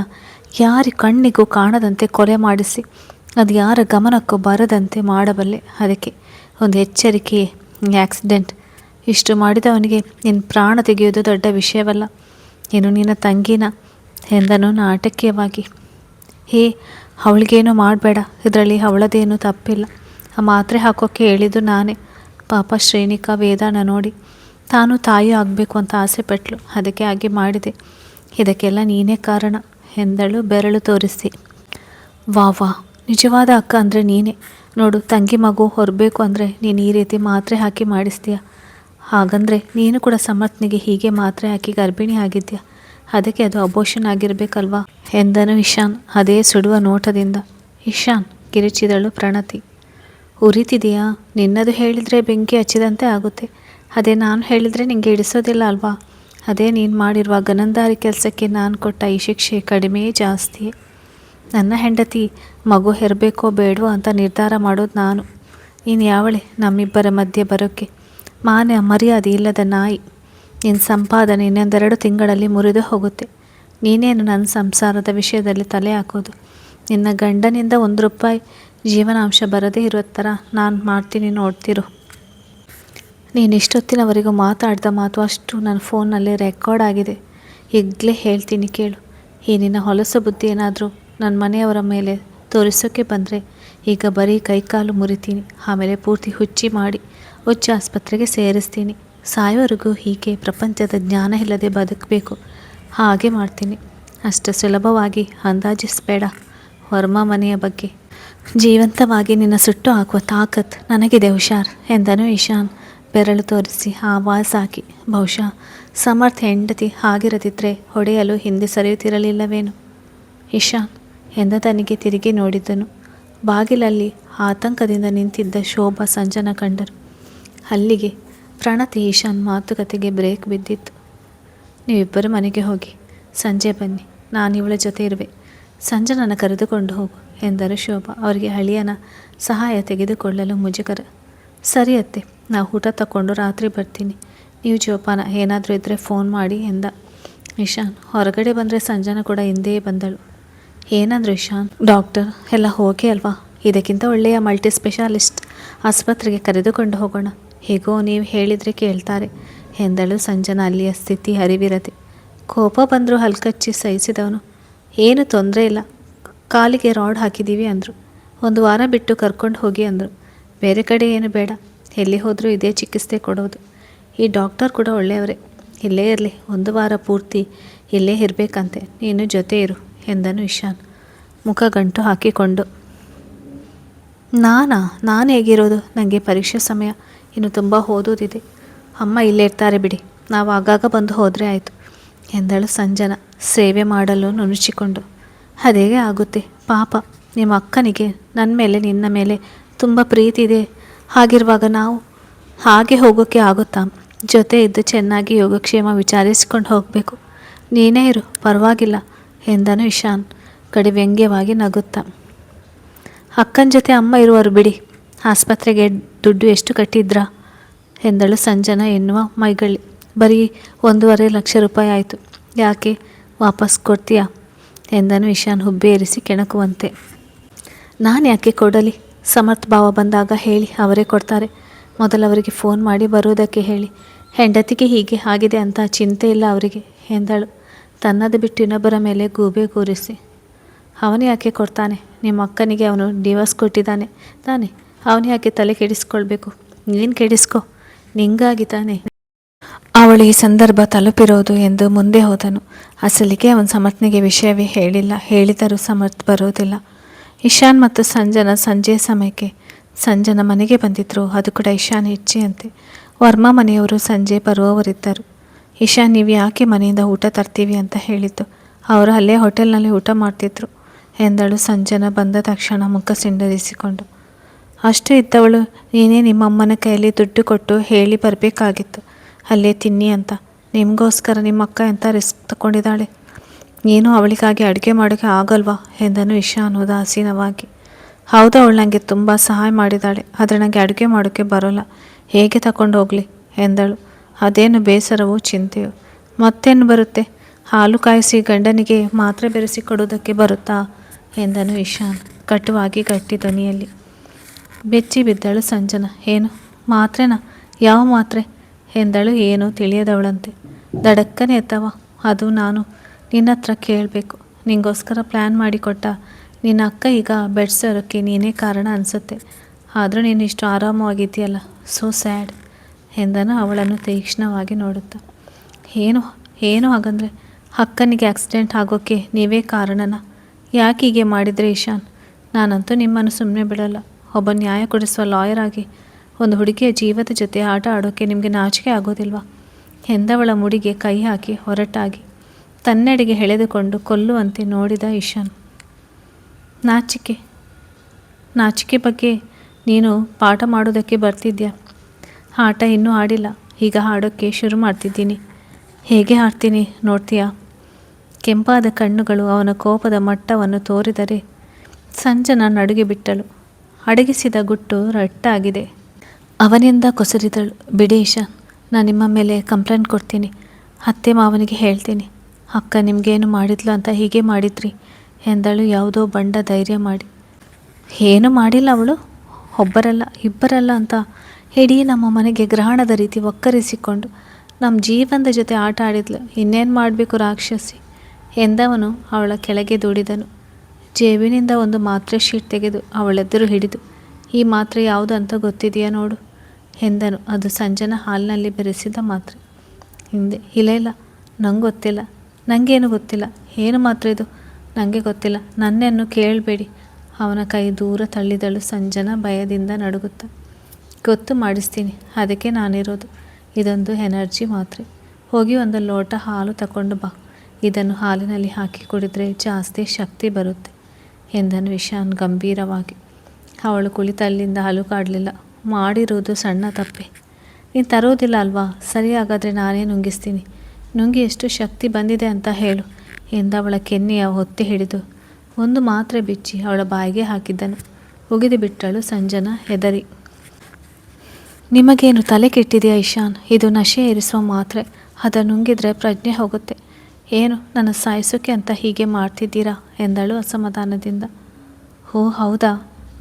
ಯಾರ ಕಣ್ಣಿಗೂ ಕಾಣದಂತೆ ಕೊಲೆ ಮಾಡಿಸಿ ಅದು ಯಾರ ಗಮನಕ್ಕೂ ಬರದಂತೆ ಮಾಡಬಲ್ಲೆ. ಅದಕ್ಕೆ ಒಂದು ಎಚ್ಚರಿಕೆ, ಆಕ್ಸಿಡೆಂಟ್. ಇಷ್ಟು ಮಾಡಿದವನಿಗೆ ನಿನ್ನ ಪ್ರಾಣ ತೆಗೆಯೋದು ದೊಡ್ಡ ವಿಷಯವಲ್ಲ. ನಿನ್ನ ತಂಗಿನ ಎಂದನು ನಾಟಕೀಯವಾಗಿ. ಅವಳಿಗೇನು ಮಾಡಬೇಡ, ಇದರಲ್ಲಿ ಅವಳದೇನೂ ತಪ್ಪಿಲ್ಲ. ಆ ಮಾತ್ರೆ ಹಾಕೋಕ್ಕೆ ಹೇಳಿದ್ದು ನಾನೇ. ಪಾಪ ಶ್ರೀನಿಕಾ ವೇದಾನ ನೋಡಿ ತಾನು ತಾಯಿ ಆಗಬೇಕು ಅಂತ ಆಸೆ ಪಟ್ಲು. ಅದಕ್ಕೆ ಹಾಗೆ ಮಾಡಿದೆ. ಇದಕ್ಕೆಲ್ಲ ನೀನೇ ಕಾರಣ ಎಂದಳು ಬೆರಳು ತೋರಿಸಿ. ವಾ, ನಿಜವಾದ ಅಕ್ಕ ಅಂದರೆ ನೀನೇ. ನೋಡು, ತಂಗಿ ಮಗು ಹೊರಬೇಕು ಅಂದರೆ ನೀನು ಈ ರೀತಿ ಮಾತ್ರೆ ಹಾಕಿ ಮಾಡಿಸ್ತೀಯ. ಹಾಗಂದರೆ ನೀನು ಕೂಡ ಸಮರ್ಥನಿಗೆ ಹೀಗೆ ಮಾತ್ರೆ ಹಾಕಿ ಗರ್ಭಿಣಿ ಆಗಿದ್ಯಾ? ಅದಕ್ಕೆ ಅದು ಅಬೋಷನ್ ಆಗಿರಬೇಕಲ್ವಾ ಎಂದನು ಇಶಾನ್ ಅದೇ ಸುಡುವ ನೋಟದಿಂದ. ಇಶಾನ್, ಕಿರಿಚಿದಳು ಪ್ರಣತಿ. ಉರಿತಿದೆಯಾ? ನಿನ್ನದು ಹೇಳಿದರೆ ಬೆಂಕಿ ಹಚ್ಚಿದಂತೆ ಆಗುತ್ತೆ. ಅದೇ ನಾನು ಹೇಳಿದರೆ ನಿಂಗೆ ಹಿಡಿಸೋದಿಲ್ಲ ಅಲ್ವಾ? ಅದೇ ನೀನು ಮಾಡಿರುವ ಗನಂದಾರಿ ಕೆಲಸಕ್ಕೆ ನಾನು ಕೊಟ್ಟ ಈ ಶಿಕ್ಷೆ ಕಡಿಮೆ ಜಾಸ್ತಿಯೇ. ನನ್ನ ಹೆಂಡತಿ ಮಗು ಹೆರಬೇಕೋ ಬೇಡವೋ ಅಂತ ನಿರ್ಧಾರ ಮಾಡೋದು ನಾನು. ನೀನು ಯಾವಳೆ ನಮ್ಮಿಬ್ಬರ ಮಧ್ಯೆ ಬರೋಕ್ಕೆ? ಮರ್ಯಾದೆ ಇಲ್ಲದ ನಾಯಿ. ನಿನ್ನ ಸಂಪಾದನೆ ಇನ್ನೊಂದೆರಡು ತಿಂಗಳಲ್ಲಿ ಮುರಿದು ಹೋಗುತ್ತೆ. ನೀನೇನು ನನ್ನ ಸಂಸಾರದ ವಿಷಯದಲ್ಲಿ ತಲೆ ಹಾಕೋದು? ನಿನ್ನ ಗಂಡನಿಂದ 1 ರೂಪಾಯಿ ಜೀವನಾಂಶ ಬರದೇ ಇರೋ ಥರ ನಾನು ಮಾಡ್ತೀನಿ, ನೋಡ್ತಿರು. ನೀನು ಇಷ್ಟೊತ್ತಿನವರೆಗೂ ಮಾತಾಡಿದ ಮಾತು ಅಷ್ಟು ನನ್ನ ಫೋನ್ನಲ್ಲಿ ರೆಕಾರ್ಡ್ ಆಗಿದೆ. ಈಗಲೇ ಹೇಳ್ತೀನಿ ಕೇಳು. ಈ ನಿನ್ನ ಹೊಲಸು ಬುದ್ಧಿ ಏನಾದರೂ ನನ್ನ ಮನೆಯವರ ಮೇಲೆ ತೋರಿಸೋಕ್ಕೆ ಬಂದರೆ ಈಗ ಬರೀ ಕೈಕಾಲು ಮುರಿತೀನಿ. ಆಮೇಲೆ ಪೂರ್ತಿ ಹುಚ್ಚಿ ಮಾಡಿ ಹುಚ್ಚ ಆಸ್ಪತ್ರೆಗೆ ಸೇರಿಸ್ತೀನಿ. ಸಾಯೋವರೆಗೂ ಹೀಗೆ ಪ್ರಪಂಚದ ಜ್ಞಾನ ಇಲ್ಲದೆ ಬದುಕಬೇಕು. ಹಾಗೆ ಮಾಡ್ತೀನಿ. ಅಷ್ಟು ಸುಲಭವಾಗಿ ಅಂದಾಜಿಸಬೇಡ ವರ್ಮ ಮನೆಯ ಬಗ್ಗೆ. ಜೀವಂತವಾಗಿ ನಿನ್ನ ಸುಟ್ಟು ಹಾಕುವ ತಾಕತ್ ನನಗಿದೆ, ಹುಷಾರ್ ಎಂದನು ಇಶಾನ್ ಬೆರಳು ತೋರಿಸಿ ಆವಾಜ್ ಹಾಕಿ. ಬಹುಶಃ ಸಮರ್ಥ ಹೆಂಡತಿ ಆಗಿರದಿದ್ದರೆ ಹೊಡೆಯಲು ಹಿಂದೆ ಸರಿಯುತ್ತಿರಲಿಲ್ಲವೇನು? ಇಶಾನ್, ತನಿಗೆ ತಿರುಗಿ ನೋಡಿದ್ದನು. ಬಾಗಿಲಲ್ಲಿ ಆತಂಕದಿಂದ ನಿಂತಿದ್ದ ಶೋಭಾ ಸಂಜನ ಕಂಡರು. ಅಲ್ಲಿಗೆ ಪ್ರಣತಿ ಈಶಾನ್ ಮಾತುಕತೆಗೆ ಬ್ರೇಕ್ ಬಿದ್ದಿತ್ತು. ನೀವಿಬ್ಬರು ಮನೆಗೆ ಹೋಗಿ, ಸಂಜೆ ಬನ್ನಿ, ನಾನು ಇವಳ ಜೊತೆ ಇರುವೆ. ಸಂಜನನ್ನು ಕರೆದುಕೊಂಡು ಹೋಗು ಎಂದರು ಶೋಭಾ. ಅವರಿಗೆ ಅಳಿಯನ ಸಹಾಯ ತೆಗೆದುಕೊಳ್ಳಲು ಮುಜುಗರ. ಸರಿ ಅತ್ತೆ, ನಾವು ಊಟ ತಗೊಂಡು ರಾತ್ರಿ ಬರ್ತೀನಿ. ನೀವು ಜೋಪಾನ, ಏನಾದರೂ ಇದ್ದರೆ ಫೋನ್ ಮಾಡಿ ಎಂದ. ಇಶಾನ್ ಹೊರಗಡೆ ಬಂದರೆ ಸಂಜನ ಕೂಡ ಹಿಂದೆಯೇ ಬಂದಳು. ಏನಂದ್ರು ಇಶಾನ್? ಡಾಕ್ಟರ್ ಎಲ್ಲ ಓಕೆ ಅಲ್ವಾ? ಇದಕ್ಕಿಂತ ಒಳ್ಳೆಯ ಮಲ್ಟಿ ಸ್ಪೆಷಾಲಿಸ್ಟ್ ಆಸ್ಪತ್ರೆಗೆ ಕರೆದುಕೊಂಡು ಹೋಗೋಣ. ಹೇಗೋ ನೀವು ಹೇಳಿದರೆ ಕೇಳ್ತಾರೆ ಎಂದಳು ಸಂಜನ ಅಲ್ಲಿಯ ಸ್ಥಿತಿ ಅರಿವಿರದೆ. ಕೋಪ ಬಂದರೂ ಹಲ್ಕಚ್ಚಿ ಸಹಿಸಿದವನು. ಏನು ತೊಂದರೆ ಇಲ್ಲ, ಕಾಲಿಗೆ ರಾಡ್ ಹಾಕಿದ್ದೀವಿ ಅಂದರು. 1 ವಾರ ಬಿಟ್ಟು ಕರ್ಕೊಂಡು ಹೋಗಿ ಅಂದರು. ಬೇರೆ ಕಡೆ ಏನು ಬೇಡ, ಎಲ್ಲಿ ಹೋದರೂ ಇದೇ ಚಿಕಿತ್ಸೆ ಕೊಡೋದು. ಈ ಡಾಕ್ಟರ್ ಕೂಡ ಒಳ್ಳೆಯವರೇ. ಇಲ್ಲೇ ಇರಲಿ, 1 ವಾರ ಪೂರ್ತಿ ಇಲ್ಲೇ ಇರಬೇಕಂತೆ. ನೀನು ಜೊತೆ ಇರು ಎಂದನು ಇಶಾನ್ ಮುಖ ಗಂಟು ಹಾಕಿಕೊಂಡು. ನಾನು ಹೇಗಿರೋದು? ನನಗೆ ಪರೀಕ್ಷೆ ಸಮಯ, ಇನ್ನು ತುಂಬ ಓದೋದಿದೆ. ಅಮ್ಮ ಇಲ್ಲೇ ಇರ್ತಾರೆ ಬಿಡಿ, ನಾವು ಆಗಾಗ ಬಂದು ಹೋದರೆ ಆಯಿತು ಎಂದಳು ಸಂಜನ ಸೇವೆ ಮಾಡಲು ನುಣುಚಿಕೊಂಡು. ಅದೇಗೆ ಆಗುತ್ತೆ ಪಾಪ, ನಿಮ್ಮ ಅಕ್ಕನಿಗೆ ನನ್ನ ಮೇಲೆ ನಿನ್ನ ಮೇಲೆ ತುಂಬ ಪ್ರೀತಿ ಇದೆ. ಹಾಗಿರುವಾಗ ನಾವು ಹಾಗೆ ಹೋಗೋಕ್ಕೆ ಆಗುತ್ತಾ? ಜೊತೆ ಇದ್ದು ಚೆನ್ನಾಗಿ ಯೋಗಕ್ಷೇಮ ವಿಚಾರಿಸಿಕೊಂಡು ಹೋಗಬೇಕು. ನೀನೇ ಇರು, ಪರವಾಗಿಲ್ಲ ಎಂದನು ಇಶಾನ್ ಕಡೆ ವ್ಯಂಗ್ಯವಾಗಿ ನಗುತ್ತಾ. ಅಕ್ಕನ ಜೊತೆ ಅಮ್ಮ ಇರುವರು ಬಿಡಿ, ಆಸ್ಪತ್ರೆಗೆ ದುಡ್ಡು ಎಷ್ಟು ಕಟ್ಟಿದ್ರಾ ಎಂದಳು ಸಂಜನ ಎನ್ನುವ ಮೈಗಳ್ಳಿ. ಬರೀ 1.5 ಲಕ್ಷ ರೂಪಾಯಿ ಆಯಿತು. ಯಾಕೆ, ವಾಪಸ್ ಕೊಡ್ತೀಯಾ ಎಂದನು ಇಶಾನ್ ಹುಬ್ಬೇರಿಸಿ ಕೆಣಕುವಂತೆ. ನಾನು ಯಾಕೆ ಕೊಡಲಿ? ಸಮರ್ಥ ಭಾವ ಬಂದಾಗ ಹೇಳಿ, ಅವರೇ ಕೊಡ್ತಾರೆ. ಮೊದಲವರಿಗೆ ಫೋನ್ ಮಾಡಿ ಬರೋದಕ್ಕೆ ಹೇಳಿ. ಹೆಂಡತಿಗೆ ಹೀಗೆ ಆಗಿದೆ ಅಂತ ಚಿಂತೆ ಇಲ್ಲ ಅವರಿಗೆ ಎಂದಳು ತನ್ನದು ಬಿಟ್ಟು ಇನ್ನೊಬ್ಬರ ಮೇಲೆ ಗೂಬೆ ಕೂರಿಸಿ. ಅವನು ಯಾಕೆ ಕೊಡ್ತಾನೆ? ನಿಮ್ಮ ಅಕ್ಕನಿಗೆ ಅವನು ಡಿವೋರ್ಸ್ ಕೊಟ್ಟಿದ್ದಾನೆ ತಾನೆ, ಅವನು ಯಾಕೆ ತಲೆ ಕೆಡಿಸ್ಕೊಳ್ಬೇಕು? ನೀನು ಕೆಡಿಸ್ಕೊ, ನಿಂಗಾಗಿ ತಾನೆ ಅವಳು ಈ ಸಂದರ್ಭ ತಲುಪಿರೋದು ಎಂದು ಮುಂದೆ ಹೋದನು. ಅಸಲಿಗೆ ಅವನು ಸಮರ್ಥನಿಗೆ ವಿಷಯವೇ ಹೇಳಿಲ್ಲ. ಹೇಳಿದರೂ ಸಮರ್ಥ ಬರೋದಿಲ್ಲ. ಇಶಾನ್ ಮತ್ತು ಸಂಜನ ಸಂಜೆ ಸಮಯಕ್ಕೆ ಸಂಜನ ಮನೆಗೆ ಬಂದಿದ್ದರು. ಅದು ಕೂಡ ಇಶಾನ್ ಇಚ್ಛೆಯಂತೆ. ವರ್ಮಾ ಮನೆಯವರು ಸಂಜೆ ಬರುವವರಿದ್ದರು. ಇಶಾನ್, ನೀವು ಯಾಕೆ ಮನೆಯಿಂದ ಊಟ ತರ್ತೀವಿ ಅಂತ ಹೇಳಿದ್ದು? ಅವರು ಅಲ್ಲೇ ಹೋಟೆಲ್ನಲ್ಲಿ ಊಟ ಮಾಡ್ತಿದ್ರು ಎಂದಳು ಸಂಜನ ಬಂದ ತಕ್ಷಣ ಮುಖ ಸಿಂಡರಿಸಿಕೊಂಡು. ಅಷ್ಟು ಇದ್ದವಳು ನೀನೇ ನಿಮ್ಮಮ್ಮನ ಕೈಯಲ್ಲಿ ದುಡ್ಡು ಕೊಟ್ಟು ಹೇಳಿ ಬರಬೇಕಾಗಿತ್ತು, ಅಲ್ಲೇ ತಿನ್ನಿ ಅಂತ. ನಿಮಗೋಸ್ಕರ ನಿಮ್ಮ ಅಕ್ಕ ಎಂಥ ರಿಸ್ಕ್ ತಗೊಂಡಿದ್ದಾಳೆ. ನೀನು ಅವಳಿಗಾಗಿ ಅಡುಗೆ ಮಾಡೋಕ್ಕೆ ಆಗಲ್ವಾ ಎಂದನು ಇಶಾನ್ ಉದಾಸೀನವಾಗಿ. ಹೌದು, ಅವಳು ನನಗೆ ತುಂಬ ಸಹಾಯ ಮಾಡಿದ್ದಾಳೆ, ಆದರೆ ನನಗೆ ಅಡುಗೆ ಮಾಡೋಕ್ಕೆ ಬರೋಲ್ಲ. ಹೇಗೆ ತಗೊಂಡು ಹೋಗಲಿ ಎಂದಳು. ಅದೇನು ಬೇಸರವೋ ಚಿಂತೆಯೋ? ಮತ್ತೇನು ಬರುತ್ತೆ? ಹಾಲು ಕಾಯಿಸಿ ಗಂಡನಿಗೆ ಮಾತ್ರೆ ಬೆರೆಸಿ ಕೊಡೋದಕ್ಕೆ ಬರುತ್ತಾ ಎಂದನು ಇಶಾನ್ ಕಟುವಾಗಿ ಗಟ್ಟಿ ಧ್ವನಿಯಲ್ಲಿ. ಬೆಚ್ಚಿ ಬಿದ್ದಳು ಸಂಜನ. ಏನು ಮಾತ್ರೆನಾ? ಯಾವ ಮಾತ್ರೆ ಎಂದಳು ಏನೂ ತಿಳಿಯದವಳಂತೆ. ದಡಕ್ಕನೆ ಎತ್ತವ, ಅದು ನಾನು ನಿನ್ನ ಹತ್ರ ಕೇಳಬೇಕು. ನಿಂಗೋಸ್ಕರ ಪ್ಲ್ಯಾನ್ ಮಾಡಿಕೊಟ್ಟ ನಿನ್ನ ಅಕ್ಕ ಈಗ ಬೆಡ್ ಸೇರೋಕ್ಕೆ ನೀನೇ ಕಾರಣ ಅನಿಸುತ್ತೆ. ಆದರೂ ನೀನು ಇಷ್ಟು ಆರಾಮವಾಗಿದ್ದೀಯಲ್ಲ, ಸೋ ಸ್ಯಾಡ್ ಎಂದನು ಅವಳನ್ನು ತೀಕ್ಷ್ಣವಾಗಿ ನೋಡುತ್ತಾ. ಏನು ಹಾಗಂದರೆ ಅಕ್ಕನಿಗೆ ಆಕ್ಸಿಡೆಂಟ್ ಆಗೋಕ್ಕೆ ನೀವೇ ಕಾರಣನಾ? ಯಾಕೆ ಹೀಗೆ ಮಾಡಿದರೆ ಇಶಾನ್? ನಾನಂತೂ ನಿಮ್ಮನ್ನು ಸುಮ್ಮನೆ ಬಿಡಲ್ಲ. ಒಬ್ಬ ನ್ಯಾಯ ಕೊಡಿಸುವ ಲಾಯರ್ ಆಗಿ ಒಂದು ಹುಡುಗಿಯ ಜೀವದ ಜೊತೆ ಆಟ ಆಡೋಕ್ಕೆ ನಿಮಗೆ ನಾಚಿಕೆ ಆಗೋದಿಲ್ವಾ ಎಂದವಳ ಮುಡಿಗೆ ಕೈ ಹಾಕಿ ಹೊರಟಾಗಿ ತನ್ನೆಡೆಗೆ ಎಳೆದುಕೊಂಡು ಕೊಲ್ಲುವಂತೆ ನೋಡಿದ ಇಶಾನ್. ನಾಚಿಕೆ ಬಗ್ಗೆ ನೀನು ಪಾಠ ಮಾಡೋದಕ್ಕೆ ಬರ್ತಿದ್ಯಾ? ಆಟ ಇನ್ನೂ ಆಡಿಲ್ಲ, ಈಗ ಆಡೋಕ್ಕೆ ಶುರು ಮಾಡ್ತಿದ್ದೀನಿ. ಹೇಗೆ ಆಡ್ತೀನಿ ನೋಡ್ತೀಯಾ? ಕೆಂಪಾದ ಕಣ್ಣುಗಳು ಅವನ ಕೋಪದ ಮಟ್ಟವನ್ನು ತೋರಿದರೆ ಸಂಜನ ನಡುಗಿ ಬಿಟ್ಟಳು. ಅಡಗಿಸಿದ ಗುಟ್ಟು ರಟ್ಟಾಗಿದೆ. ಅವನಿಂದ ಕೊಸರಿದಳು. ಬಿಡಿ ಇಶಾನ್, ನಾನು ನಿಮ್ಮ ಮೇಲೆ ಕಂಪ್ಲೇಂಟ್ ಕೊಡ್ತೀನಿ. ಅತ್ತೆ ಮಾವನಿಗೆ ಹೇಳ್ತೀನಿ. ಅಕ್ಕ ನಿಮಗೇನು ಮಾಡಿದ್ಲು ಅಂತ ಹೀಗೆ ಮಾಡಿದ್ರಿ ಎಂದಳು ಯಾವುದೋ ಬಂಡ ಧೈರ್ಯ ಮಾಡಿ. ಏನು ಮಾಡಿಲ್ಲ ಅವಳು. ಒಬ್ಬರಲ್ಲ ಇಬ್ಬರಲ್ಲ ಅಂತ ಇಡೀ ನಮ್ಮ ಮನೆಗೆ ಗ್ರಹಣದ ರೀತಿ ಒಕ್ಕರಿಸಿಕೊಂಡು ನಮ್ಮ ಜೀವನದ ಜೊತೆ ಆಟ ಆಡಿದ್ಲು. ಇನ್ನೇನು ಮಾಡಬೇಕು ರಾಕ್ಷಸಿ ಎಂದವನು ಅವಳ ಕೆಳಗೆ ದೂಡಿದನು. ಜೇಬಿನಿಂದ ಒಂದು ಮಾತ್ರೆ ಶೀಟ್ ತೆಗೆದು ಅವಳೆದುರು ಹಿಡಿದು, ಈ ಮಾತ್ರೆ ಯಾವುದು ಅಂತ ಗೊತ್ತಿದೆಯಾ ನೋಡು ಎಂದನು. ಅದು ಸಂಜನ ಹಾಲಿನಲ್ಲಿ ಬೆರೆಸಿದ ಮಾತ್ರೆ. ಇಲ್ಲ ನಂಗೆ ಗೊತ್ತಿಲ್ಲ. ನನಗೇನು ಗೊತ್ತಿಲ್ಲ. ಏನು ಮಾತ್ರೆ ಇದು? ನನಗೆ ಗೊತ್ತಿಲ್ಲ. ನನ್ನೇನು ಕೇಳಬೇಡಿ. ಅವನ ಕೈ ದೂರ ತಳ್ಳಿದಳು ಸಂಜನ ಭಯದಿಂದ ನಡುಗುತ್ತಾ. ಗೊತ್ತು ಮಾಡಿಸ್ತೀನಿ, ಅದಕ್ಕೆ ನಾನಿರೋದು. ಇದೊಂದು ಎನರ್ಜಿ ಮಾತ್ರೆ. ಹೋಗಿ ಒಂದು ಲೋಟ ಹಾಲು ತಗೊಂಡು ಬಾ. ಇದನ್ನು ಹಾಲಿನಲ್ಲಿ ಹಾಕಿ ಕುಡಿದ್ರೆ ಜಾಸ್ತಿ ಶಕ್ತಿ ಬರುತ್ತೆ ಎಂದನು ಇಶಾನ್ ಗಂಭೀರವಾಗಿ. ಅವಳು ಕುಳಿತಲ್ಲಿಂದ ಅಲುಗಾಡಲಿಲ್ಲ. ಮಾಡಿರುವುದು ಸಣ್ಣ ತಪ್ಪೆ. ನೀನು ತರೋದಿಲ್ಲ ಅಲ್ವಾ? ಸರಿ, ಹಾಗಾದರೆ ನಾನೇ ನುಂಗಿಸ್ತೀನಿ. ನುಂಗಿ ಎಷ್ಟು ಶಕ್ತಿ ಬಂದಿದೆ ಅಂತ ಹೇಳು ಎಂದವಳ ಕೆನ್ನೆಯ ಹೊತ್ತಿ ಹಿಡಿದು ಒಂದು ಮಾತ್ರೆ ಬಿಚ್ಚಿ ಅವಳ ಬಾಯಿಗೆ ಹಾಕಿದ್ದನು. ಉಗಿದು ಬಿಟ್ಟಳು ಸಂಜನಾ ಹೆದರಿ. ನಿಮಗೇನು ತಲೆ ಕೆಟ್ಟಿದೆಯಾ ಇಶಾನ್? ಇದು ನಶೆ ಏರಿಸುವ ಮಾತ್ರೆ. ಅದನ್ನು ನುಂಗಿದ್ರೆ ಪ್ರಜ್ಞೆ ಹೋಗುತ್ತೆ. ಏನು, ನನ್ನ ಸಾಯಿಸೋಕೆ ಅಂತ ಹೀಗೆ ಮಾಡ್ತಿದ್ದೀರಾ ಎಂದಳು ಅಸಮಾಧಾನದಿಂದ. ಓ ಹೌದಾ,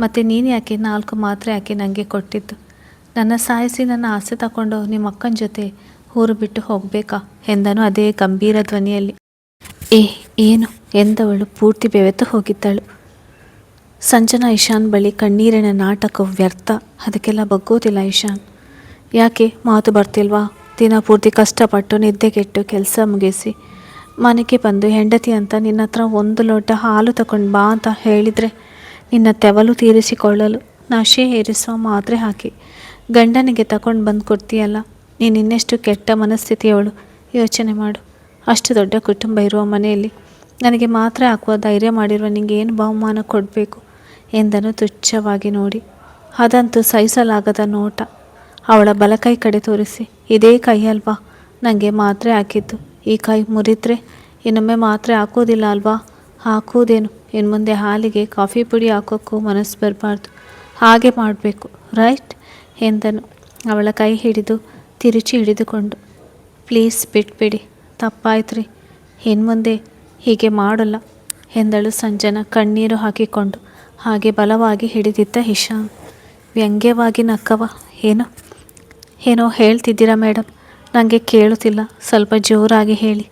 ಮತ್ತು ನೀನು ಯಾಕೆ 4 ಮಾತ್ರೆ ಯಾಕೆ ನನಗೆ ಕೊಟ್ಟಿದ್ದು? ನನ್ನ ಸಾಯಿಸಿ ನನ್ನ ಆಸೆ ತಗೊಂಡು ನಿಮ್ಮ ಅಕ್ಕನ ಜೊತೆ ಊರು ಬಿಟ್ಟು ಹೋಗಬೇಕಾ ಎಂದನು ಅದೇ ಗಂಭೀರ ಧ್ವನಿಯಲ್ಲಿ. ಏನು ಎಂದವಳು ಪೂರ್ತಿ ಬೆವೆತು ಹೋಗಿದ್ದಳು. ಸಂಜನಾ ಇಶಾನ್ ಬಳಿ ಕಣ್ಣೀರಿನ ನಾಟಕವು ವ್ಯರ್ಥ. ಅದಕ್ಕೆಲ್ಲ ಬಗ್ಗೋದಿಲ್ಲ ಇಶಾನ್. ಯಾಕೆ ಮಾತು ಬರ್ತಿಲ್ವಾ? ದಿನ ಪೂರ್ತಿ ಕಷ್ಟಪಟ್ಟು ನಿದ್ದೆಗೆಟ್ಟು ಕೆಲಸ ಮುಗಿಸಿ ಮನೆಗೆ ಬಂದು ಹೆಂಡತಿ ಅಂತ ನಿನ್ನ ಹತ್ರ 1 ಲೋಟ ಹಾಲು ತಗೊಂಡು ಬಾ ಅಂತ ಹೇಳಿದರೆ ನಿನ್ನ ತೆವಲು ತೀರಿಸಿಕೊಳ್ಳಲು ನಶೆ ಏರಿಸುವ ಮಾತ್ರೆ ಹಾಕಿ ಗಂಡನಿಗೆ ತಗೊಂಡು ಬಂದು ಕೊಡ್ತೀಯಲ್ಲ. ನೀನು ಇನ್ನೆಷ್ಟು ಕೆಟ್ಟ ಮನಸ್ಥಿತಿಯವಳು ಯೋಚನೆ ಮಾಡು. ಅಷ್ಟು ದೊಡ್ಡ ಕುಟುಂಬ ಇರುವ ಮನೆಯಲ್ಲಿ ನನಗೆ ಮಾತ್ರೆ ಹಾಕುವ ಧೈರ್ಯ ಮಾಡಿರುವ ನಿಂಗೆ ಏನು ಬಹುಮಾನ ಕೊಡಬೇಕು ಎಂದನು ತುಚ್ಛವಾಗಿ ನೋಡಿ. ಅದಂತೂ ಸಹಿಸಲಾಗದ ನೋಟ. ಅವಳ ಬಲಕೈ ಕಡೆ ತೋರಿಸಿ, ಇದೇ ಕೈ ಅಲ್ವಾ ನನಗೆ ಮಾತ್ರೆ ಹಾಕಿದ್ದು? ಈ ಕೈ ಮುರಿದ್ರೆ ಇನ್ನೊಮ್ಮೆ ಮಾತ್ರೆ ಹಾಕೋದಿಲ್ಲ ಅಲ್ವಾ? ಹಾಕುವುದೇನು, ಇನ್ನು ಮುಂದೆ ಹಾಲಿಗೆ ಕಾಫಿ ಪುಡಿ ಹಾಕೋಕ್ಕೂ ಮನಸ್ಸು ಬರಬಾರ್ದು. ಹಾಗೆ ಮಾಡಬೇಕು, ರೈಟ್ ಎಂದನು ಅವಳ ಕೈ ಹಿಡಿದು ತಿರುಚಿ ಹಿಡಿದುಕೊಂಡು. ಪ್ಲೀಸ್ ಬಿಟ್ಬಿಡಿ, ತಪ್ಪಾಯ್ತು ರೀ, ಇನ್ನು ಮುಂದೆ ಹೀಗೆ ಮಾಡೋಲ್ಲ ಎಂದಳು ಸಂಜನಾ ಕಣ್ಣೀರು ಹಾಕಿಕೊಂಡು. ಹಾಗೆ ಬಲವಾಗಿ ಹಿಡಿದಿದ್ದ ಇಶಾನ್ ವ್ಯಂಗ್ಯವಾಗಿ ನಕ್ಕವ. ಏನೋ ಹೇಳ್ತಿದ್ದೀರಾ ಮೇಡಮ್? ನನಗೆ ಕೇಳುತ್ತಿಲ್ಲ, ಸ್ವಲ್ಪ ಜೋರಾಗಿ ಹೇಳಿ.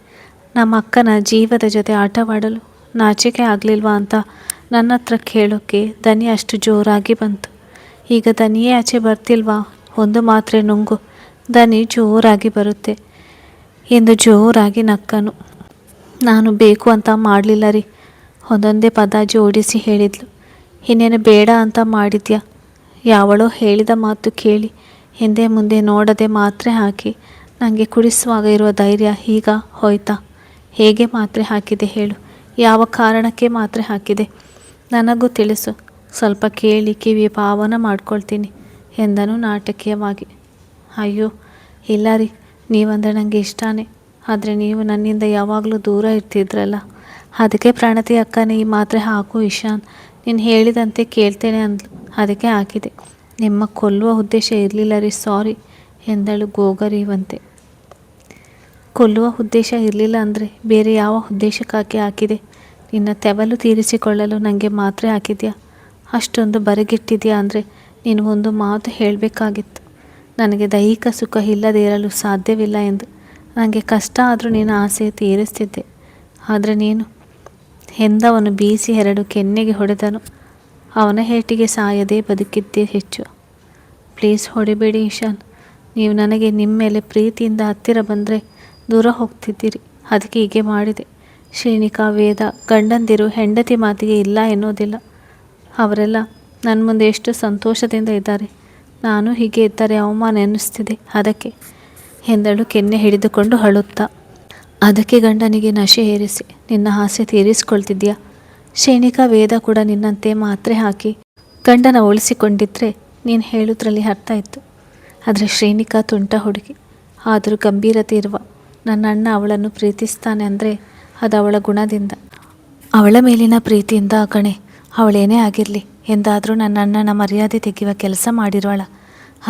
ನಮ್ಮ ಅಕ್ಕನ ಜೀವದ ಜೊತೆ ಆಟವಾಡಲು ನಾಚಿಕೆ ಆಗಲಿಲ್ವಾ ಅಂತ ನನ್ನ ಹತ್ರ ಕೇಳೋಕ್ಕೆ ದನಿ ಅಷ್ಟು ಜೋರಾಗಿ ಬಂತು. ಈಗ ದನಿಯೇ ಆಚೆ ಬರ್ತಿಲ್ವಾ? 1 ಮಾತ್ರೆ ನುಂಗು, ದನಿ ಜೋರಾಗಿ ಬರುತ್ತೆ ಎಂದು ಜೋರಾಗಿ ನಕ್ಕನು. ನಾನು ಬೇಕು ಅಂತ ಮಾಡಲಿಲ್ಲ ರೀ, ಒಂದೊಂದೇ ಪದ ಜೋಡಿಸಿ ಹೇಳಿದ್ಲು. ಇನ್ನೇನು ಬೇಡ ಅಂತ ಮಾಡಿದ್ಯಾ? ಯಾವಳೋ ಹೇಳಿದ ಮಾತು ಕೇಳಿ ಹಿಂದೆ ಮುಂದೆ ನೋಡದೆ ಮಾತ್ರೆ ಹಾಕಿ ನನಗೆ ಕುಡಿಸುವಾಗ ಇರುವ ಧೈರ್ಯ ಈಗ ಹೋಯ್ತಾ? ಹೇಗೆ ಮಾತ್ರೆ ಹಾಕಿದೆ ಹೇಳು? ಯಾವ ಕಾರಣಕ್ಕೆ ಮಾತ್ರೆ ಹಾಕಿದೆ ನನಗೂ ತಿಳಿಸು. ಸ್ವಲ್ಪ ಕೇಳಿ ಕಿವಿ ಪಾವನ ಮಾಡ್ಕೊಳ್ತೀನಿ ಎಂದನು ನಾಟಕೀಯವಾಗಿ. ಅಯ್ಯೋ ಇಲ್ಲ ರೀ, ನೀವಂದರೆ ನನಗೆ ಇಷ್ಟನೇ. ಆದರೆ ನೀವು ನನ್ನಿಂದ ಯಾವಾಗಲೂ ದೂರ ಇರ್ತಿದ್ರಲ್ಲ, ಅದಕ್ಕೆ ಪ್ರಣತಿ ಅಕ್ಕನೇ ಈ ಮಾತ್ರೆ ಹಾಕು ಇಶಾನ್, ನೀನು ಹೇಳಿದಂತೆ ಕೇಳ್ತೇನೆ ಅಂದ್ಲು, ಅದಕ್ಕೆ ಹಾಕಿದೆ. ನಿಮ್ಮ ಕೊಲ್ಲುವ ಉದ್ದೇಶ ಇರಲಿಲ್ಲ ರೀ, ಸಾರಿ ಎಂದಳು ಗೋಗರಿಯುವಂತೆ. ಕೊಲ್ಲುವ ಉದ್ದೇಶ ಇರಲಿಲ್ಲ ಅಂದರೆ ಬೇರೆ ಯಾವ ಉದ್ದೇಶಕ್ಕಾಗಿ ಹಾಕಿದೆ? ನಿನ್ನ ತೆವಲು ತೀರಿಸಿಕೊಳ್ಳಲು ನನಗೆ ಮಾತ್ರೆ ಹಾಕಿದ್ಯಾ? ಅಷ್ಟೊಂದು ಬರಗಿಟ್ಟಿದ್ಯಾ ಅಂದರೆ ನೀನು ಒಂದು ಮಾತು ಹೇಳಬೇಕಾಗಿತ್ತು. ನನಗೆ ದೈಹಿಕ ಸುಖ ಇಲ್ಲದೇ ಇರಲು ಸಾಧ್ಯವಿಲ್ಲ ಎಂದು. ನನಗೆ ಕಷ್ಟ ಆದರೂ ನಿನ್ನ ಆಸೆ ತೀರಿಸ್ತಿದ್ದೆ. ಆದರೆ ನೀನು ಎಂದವನು ಬೀಸಿ 2 ಕೆನ್ನೆಗೆ ಹೊಡೆದನು. ಅವನ ಹೇಟಿಗೆ ಸಾಯದೇ ಬದುಕಿದ್ದೇ ಹೆಚ್ಚು. ಪ್ಲೀಸ್ ಹೊಡಿಬೇಡಿ ಇಶಾನ್. ನೀವು ನನಗೆ ನಿಮ್ಮ ಮೇಲೆ ಪ್ರೀತಿಯಿಂದ ಹತ್ತಿರ ಬಂದರೆ ದೂರ ಹೋಗ್ತಿದ್ದೀರಿ, ಅದಕ್ಕೆ ಹೀಗೆ ಮಾಡಿದೆ. ಶ್ರೀನಿಕಾ, ವೇದ ಗಂಡಂದಿರು ಹೆಂಡತಿ ಮಾತಿಗೆ ಇಲ್ಲ ಎನ್ನುವುದಿಲ್ಲ. ಅವರೆಲ್ಲ ನನ್ನ ಮುಂದೆ ಎಷ್ಟು ಸಂತೋಷದಿಂದ ಇದ್ದಾರೆ. ನಾನು ಹೀಗೆ ಇದ್ದರೆ ಅವಮಾನ ಎನ್ನಿಸ್ತಿದೆ, ಅದಕ್ಕೆ ಎಂದಳು ಕೆನ್ನೆ ಹಿಡಿದುಕೊಂಡು ಅಳುತ್ತಾ. ಅದಕ್ಕೆ ಗಂಡನಿಗೆ ನಶೆ ಏರಿಸಿ ನಿನ್ನ ಆಸೆ ತೀರಿಸ್ಕೊಳ್ತಿದ್ಯಾ? ಶ್ರೇಣಿಕಾ, ವೇದ ಕೂಡ ನಿನ್ನಂತೆ ಮಾತ್ರೆ ಹಾಕಿ ಗಂಡನ ಉಳಿಸಿಕೊಂಡಿದ್ರೆ ನೀನು ಹೇಳೋದ್ರಲ್ಲಿ ಅರ್ಥ ಇತ್ತು. ಆದರೆ ಶ್ರೇಣಿಕಾ ತುಂಟ ಹುಡುಗಿ, ಆದರೂ ಗಂಭೀರತೆ ಇರುವ ನನ್ನ ಅಣ್ಣ ಅವಳನ್ನು ಪ್ರೀತಿಸ್ತಾನೆ ಅಂದರೆ ಅದು ಅವಳ ಗುಣದಿಂದ, ಅವಳ ಮೇಲಿನ ಪ್ರೀತಿಯಿಂದ ಕಣೆ. ಅವಳೇನೇ ಆಗಿರಲಿ ಎಂದಾದರೂ ನನ್ನ ಅಣ್ಣನ ಮರ್ಯಾದೆ ತೆಗೆಯುವ ಕೆಲಸ ಮಾಡಿರೋಳ.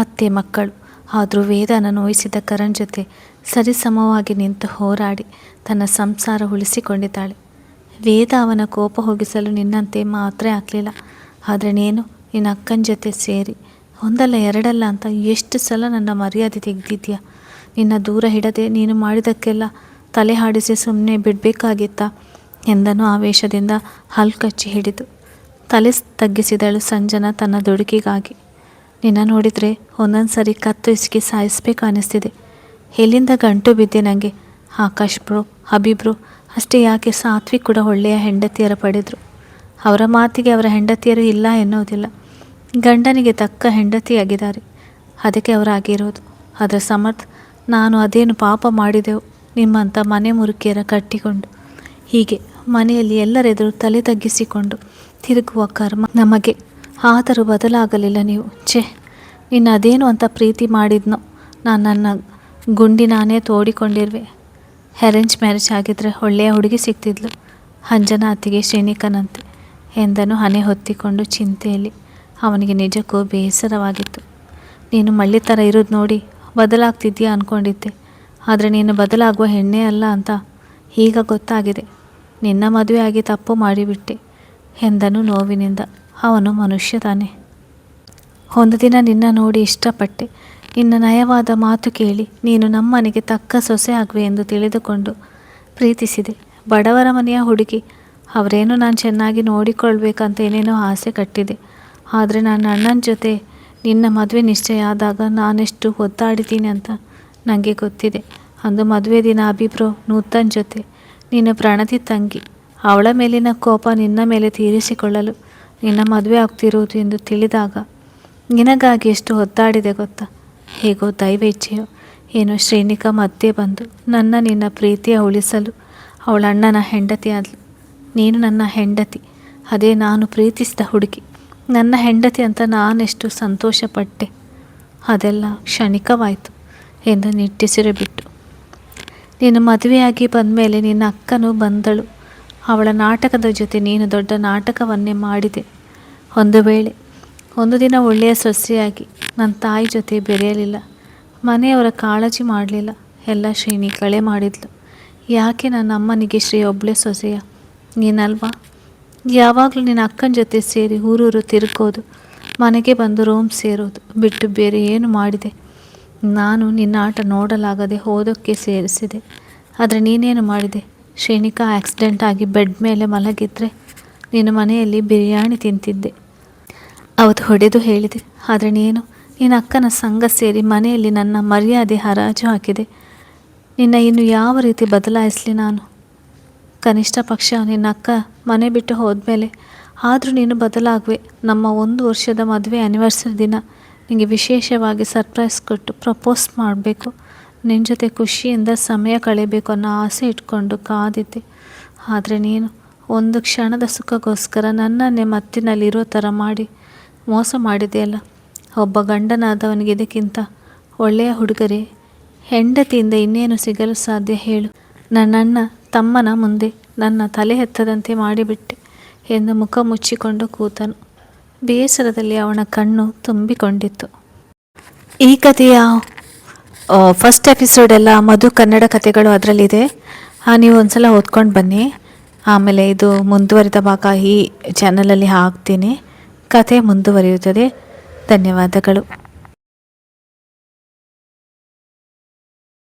ಅತ್ತೆ ಮಕ್ಕಳು ಆದರೂ ವೇದನ ನೋಯಿಸಿದ ಕರಣ್ ಜೊತೆ ಸರಿಸಮವಾಗಿ ನಿಂತು ಹೋರಾಡಿ ತನ್ನ ಸಂಸಾರ ಉಳಿಸಿಕೊಂಡಿದ್ದಾಳೆ. ವೇದ ಅವನ ಕೋಪ ಹೋಗಿಸಲು ನಿನ್ನಂತೆ ಮಾತ್ರೆ ಹಾಕಲಿಲ್ಲ. ಆದರೆ ನೀನು ನಿನ್ನ ಅಕ್ಕನ ಜೊತೆ ಸೇರಿ 1 ಅಲ್ಲ 2 ಅಲ್ಲ ಅಂತ ಎಷ್ಟು ಸಲ ನನ್ನ ಮರ್ಯಾದೆ ತೆಗೆದಿದ್ಯಾ? ನಿನ್ನ ದೂರ ಹಿಡದೆ ನೀನು ಮಾಡಿದ್ದಕ್ಕೆಲ್ಲ ತಲೆ ಹಾಡಿಸಿ ಸುಮ್ಮನೆ ಬಿಡಬೇಕಾಗಿತ್ತಾ ಎಂದನು ಆವೇಶದಿಂದ ಹಲ್ಕಚ್ಚಿ ಹಿಡಿದು. ತಲೆ ತಗ್ಗಿಸಿದಳು ಸಂಜನಾ ತನ್ನ ದುಡುಕಿಗಾಗಿ. ನಿನ್ನ ನೋಡಿದರೆ ಒಂದೊಂದು ಸರಿ ಕತ್ತು ಇಸುಕಿ ಸಾಯಿಸ್ಬೇಕು ಅನ್ನಿಸ್ತಿದೆ. ಎಲ್ಲಿಂದ ಗಂಟು ಬಿದ್ದೆ ನನಗೆ. ಆಕಾಶ್ ಬ್ರೋ, ಹಬೀಬ್ರು ಅಷ್ಟೇ ಯಾಕೆ, ಸಾತ್ವಿಕ್ ಕೂಡ ಒಳ್ಳೆಯ ಹೆಂಡತಿಯರ ಪಡೆದರು. ಅವರ ಮಾತಿಗೆ ಅವರ ಹೆಂಡತಿಯರು ಇಲ್ಲ ಎನ್ನುವುದಿಲ್ಲ. ಗಂಡನಿಗೆ ತಕ್ಕ ಹೆಂಡತಿಯಾಗಿದ್ದಾರೆ, ಅದಕ್ಕೆ ಅವರಾಗಿರೋದು. ಅದರ ಸಮರ್ಥ ನಾನು ಅದೇನು ಪಾಪ ಮಾಡಿದೆವು ನಿಮ್ಮಂಥ ಮನೆ ಮುರುಕಿಯರ ಕಟ್ಟಿಕೊಂಡು, ಹೀಗೆ ಮನೆಯಲ್ಲಿ ಎಲ್ಲರೆದುರು ತಲೆ ತಗ್ಗಿಸಿಕೊಂಡು ತಿರುಗುವ ಕರ್ಮ ನಮಗೆ. ಆದರೂ ಬದಲಾಗಲಿಲ್ಲ ನೀವು. ನಿನ್ನ ಅದೇನು ಅಂತ ಪ್ರೀತಿ ಮಾಡಿದ್ನೋ ನನ್ನ ಗುಂಡಿ ನಾನೇ ತೋಡಿಕೊಂಡಿರುವೆ. ಅರೇಂಜ್ ಮ್ಯಾರೇಜ್ ಆಗಿದ್ದರೆ ಒಳ್ಳೆಯ ಹುಡುಗಿ ಸಿಗ್ತಿದ್ಲು, ಅಂಜನಾ ಅತ್ತಿಗೆ ಶ್ರೀನಿಕನಂತೆ ಎಂದನು ಹಣೆ ಹೊತ್ತಿಕೊಂಡು ಚಿಂತೆಯಲ್ಲಿ. ಅವನಿಗೆ ನಿಜಕ್ಕೂ ಬೇಸರವಾಗಿತ್ತು. ನೀನು ಮಳ್ಳಿ ಥರ ಇರೋದು ನೋಡಿ ಬದಲಾಗ್ತಿದ್ದೀಯಾ ಅಂದ್ಕೊಂಡಿದ್ದೆ, ಆದರೆ ನೀನು ಬದಲಾಗುವ ಹೆಣ್ಣೆ ಅಲ್ಲ ಅಂತ ಈಗ ಗೊತ್ತಾಗಿದೆ. ನಿನ್ನ ಮದುವೆ ಆಗಿ ತಪ್ಪು ಮಾಡಿಬಿಟ್ಟೆ ಎಂದನು ನೋವಿನಿಂದ. ಅವನು ಮನುಷ್ಯ ತಾನೆ. ಒಂದು ದಿನ ನಿನ್ನ ನೋಡಿ ಇಷ್ಟಪಟ್ಟೆ. ನಿನ್ನ ನಯವಾದ ಮಾತು ಕೇಳಿ ನೀನು ನಮ್ಮನೆಗೆ ತಕ್ಕ ಸೊಸೆ ಆಗುವೆ ಎಂದು ತಿಳಿದುಕೊಂಡು ಪ್ರೀತಿಸಿದೆ. ಬಡವರ ಮನೆಯ ಹುಡುಗಿ, ಅವರೇನು ನಾನು ಚೆನ್ನಾಗಿ ನೋಡಿಕೊಳ್ಬೇಕಂತ ಏನೇನೋ ಆಸೆ ಕಟ್ಟಿದೆ. ಆದರೆ ನನ್ನ ಅಣ್ಣನ ಜೊತೆ ನಿನ್ನ ಮದುವೆ ನಿಶ್ಚಯ ಆದಾಗ ನಾನೆಷ್ಟು ಒದ್ದಾಡಿದ್ದೀನಿ ಅಂತ ನನಗೆ ಗೊತ್ತಿದೆ. ಅಂದು ಮದುವೆ ದಿನ ಅಭಿಬ್ರೋ ನೂತನ್ ಜೊತೆ ನೀನು ಪ್ರಣತಿ ತಂಗಿ, ಅವಳ ಮೇಲಿನ ಕೋಪ ನಿನ್ನ ಮೇಲೆ ತೀರಿಸಿಕೊಳ್ಳಲು ನಿನ್ನ ಮದುವೆ ಆಗ್ತಿರುವುದು ಎಂದು ತಿಳಿದಾಗ ನಿನಗಾಗಿ ಎಷ್ಟು ಒದ್ದಾಡಿದೆ ಗೊತ್ತಾ. ಹೇಗೋ ದೈವ ಇಚ್ಛೆಯೋ ಏನೋ ಶ್ರೇಣಿಕಾ ಮಧ್ಯೆ ಬಂದು ನಿನ್ನ ಪ್ರೀತಿಯ ಉಳಿಸಲು ಅವಳ ಅಣ್ಣನ ಹೆಂಡತಿ ಆದಳು. ನೀನು ನನ್ನ ಹೆಂಡತಿ, ಅದೇ ನಾನು ಪ್ರೀತಿಸಿದ ಹುಡುಗಿ, ನನ್ನ ಹೆಂಡತಿ ಅಂತ ನಾನೆಷ್ಟು ಸಂತೋಷಪಟ್ಟೆ. ಅದೆಲ್ಲ ಕ್ಷಣಿಕವಾಯಿತು ಎಂದು ನಿಟ್ಟುಸಿರು ಬಿಟ್ಟು. ನೀನು ಮದುವೆಯಾಗಿ ಬಂದಮೇಲೆ ನಿನ್ನ ಅಕ್ಕನೂ ಬಂದಳು. ಅವಳ ನಾಟಕದ ಜೊತೆ ನೀನು ದೊಡ್ಡ ನಾಟಕವನ್ನೇ ಮಾಡಿದೆ. ಒಂದು ವೇಳೆ ಒಂದು ದಿನ ಒಳ್ಳೆಯ ಸೊಸೆಯಾಗಿ ನನ್ನ ತಾಯಿ ಜೊತೆ ಬೆರೆಯಲಿಲ್ಲ, ಮನೆಯವರ ಕಾಳಜಿ ಮಾಡಲಿಲ್ಲ, ಎಲ್ಲ ಶ್ರೀನಿ ಕಳೆ ಮಾಡಿದ್ಲು. ಯಾಕೆ ನನ್ನ ಅಮ್ಮನಿಗೆ ಶ್ರೀ ಒಬ್ಬಳೇ ಸೊಸೆಯ ನೀನಲ್ವಾ? ಯಾವಾಗಲೂ ನಿನ್ನ ಅಕ್ಕನ ಜೊತೆ ಸೇರಿ ಊರೂರು ತಿರುಗೋದು, ಮನೆಗೆ ಬಂದು ರೂಮ್ ಸೇರೋದು ಬಿಟ್ಟು ಬೇರೆ ಏನು ಮಾಡಿದೆ? ನಾನು ನಿನ್ನ ಆಟ ನೋಡಲಾಗದೆ ಓದೋಕ್ಕೆ ಸೇರಿಸಿದೆ. ಆದರೆ ನೀನೇನು ಮಾಡಿದೆ? ಶ್ರೇಣಿಕಾ ಆಕ್ಸಿಡೆಂಟ್ ಆಗಿ ಬೆಡ್ ಮೇಲೆ ಮಲಗಿದ್ರೆ ನೀನು ಮನೆಯಲ್ಲಿ ಬಿರಿಯಾನಿ ತಿಂತಿದ್ದೆ. ಅವತ್ತು ಹೊಡೆದು ಹೇಳಿದೆ. ಆದರೆ ನಿನ್ನ ಅಕ್ಕನ ಸಂಘ ಸೇರಿ ಮನೆಯಲ್ಲಿ ನನ್ನ ಮರ್ಯಾದೆ ಹರಾಜು ಹಾಕಿದೆ. ನಿನ್ನ ಇನ್ನು ಯಾವ ರೀತಿ ಬದಲಾಯಿಸಲಿ ನಾನು? ಕನಿಷ್ಠ ಪಕ್ಷ ನಿನ್ನ ಅಕ್ಕ ಮನೆ ಬಿಟ್ಟು ಹೋದ್ಮೇಲೆ ಆದರೂ ನೀನು ಬದಲಾಗುವೆ. ನಮ್ಮ 1 ವರ್ಷದ ಮದುವೆ ಆ್ಯನಿವರ್ಸರಿ ದಿನ ನಿನಗೆ ವಿಶೇಷವಾಗಿ ಸರ್ಪ್ರೈಸ್ ಕೊಟ್ಟು ಪ್ರಪೋಸ್ ಮಾಡಬೇಕು, ನಿನ್ನ ಜೊತೆ ಖುಷಿಯಿಂದ ಸಮಯ ಕಳೆಯಬೇಕು ಅನ್ನೋ ಆಸೆ ಇಟ್ಕೊಂಡು ಕಾದಿದ್ದೆ. ಆದರೆ ನೀನು ಒಂದು ಕ್ಷಣದ ಸುಖಕ್ಕೋಸ್ಕರ ನನ್ನನ್ನೇ ಮತ್ತಿನಲ್ಲಿರೋ ಥರ ಮಾಡಿ ಮೋಸ ಮಾಡಿದೆಯಲ್ಲ. ಒಬ್ಬ ಗಂಡನಾದವನಿಗೆ ಇದಕ್ಕಿಂತ ಒಳ್ಳೆಯ ಹುಡುಗರೇ ಹೆಂಡತಿಯಿಂದ ಇನ್ನೇನು ಸಿಗಲು ಸಾಧ್ಯ ಹೇಳು? ನನ್ನಣ್ಣ ತಮ್ಮನ ಮುಂದೆ ನನ್ನ ತಲೆ ಎತ್ತದಂತೆ ಮಾಡಿಬಿಟ್ಟೆ ಎಂದು ಮುಖ ಮುಚ್ಚಿಕೊಂಡು ಕೂತನು. ಬೇಸರದಲ್ಲಿ ಅವನ ಕಣ್ಣು ತುಂಬಿಕೊಂಡಿತ್ತು. ಈ ಕಥೆಯ ಫಸ್ಟ್ ಎಪಿಸೋಡೆಲ್ಲ ಮಧು ಕನ್ನಡ ಕಥೆಗಳು ಅದರಲ್ಲಿದೆ. ನೀವು ಒಂದ್ಸಲ ಓದ್ಕೊಂಡು ಬನ್ನಿ. ಆಮೇಲೆ ಇದು ಮುಂದುವರಿದ ಭಾಗ ಈ ಚಾನಲಲ್ಲಿ ಹಾಕ್ತೀನಿ. ಕಥೆ ಮುಂದುವರಿಯುತ್ತದೆ. ಧನ್ಯವಾದಗಳು.